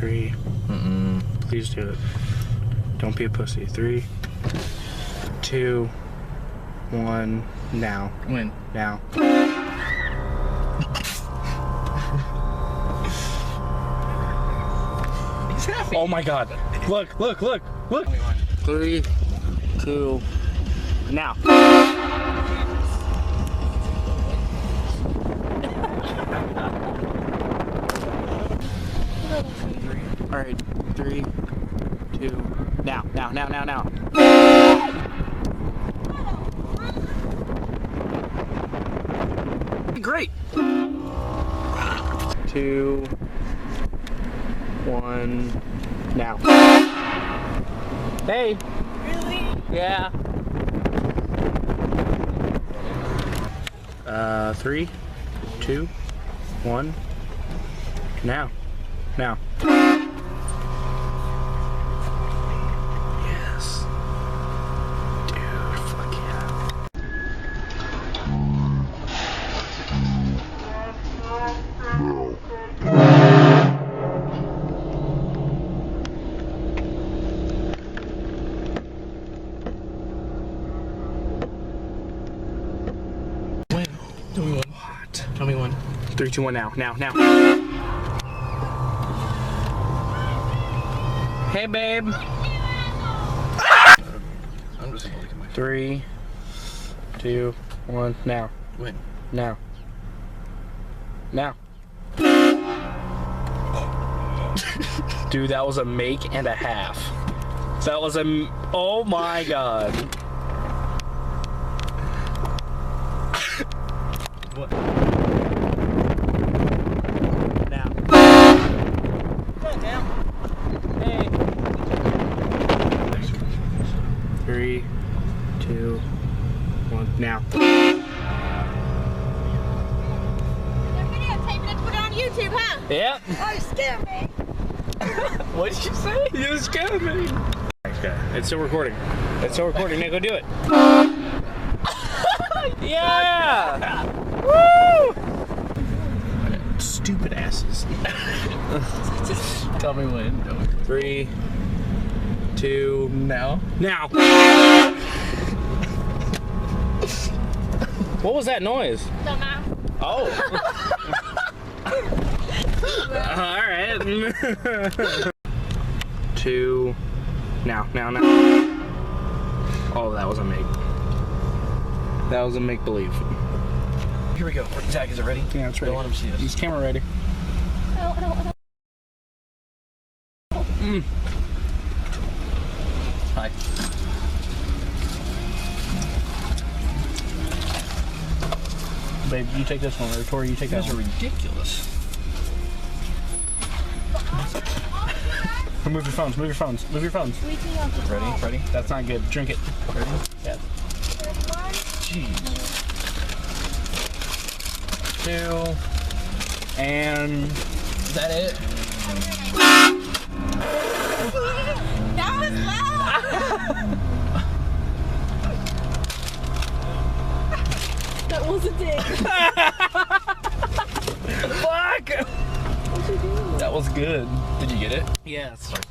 3. Please do it. Don't be a pussy. 3, 2, 1. Now. When? Now. He's happy. Oh my god. Look, look, look, look. 3, 2, now. Alright, 3, 2, now. Great. 2, 1, now. Hey. Really? Yeah. 3, 2, 1, now. Now. Yes. Dude, fuck yeah. When? Tell me when. What? Tell me when. 3, 2, 1, now. Now. Hey, babe. I'm just gonna look at my 3, 2, 1, now. When? Now. Now. Dude, that was a make and a half. That was a. Oh my god. What? Now. Hey. 3, 2, 1, now. Videotaping it to put it on YouTube, huh? Yep. Oh, you scared me. What did you say? You scared me. It's still recording. It's still recording. Now go do it. Yeah! Woo! Stupid asses. Tell me when. 3, 2, Now? now. What was that noise? Don't know. Oh. All right. 2, now. Oh, that was a make. That was a make-believe. Here we go. Zach, is it ready? Yeah, it's ready. Don't let him see us. Is camera ready? Hi. Babe, you take this one, or Tori, you take You that guys are one. ridiculous. Move your phones, move your phones, move your phones. Ready? Ready? That's not good. Drink it. Ready? Yeah. Jeez. 2, and Is that it? That was loud. That was a dick. fuck! What'd you do? That was good. Did you get it? Yes. Sorry.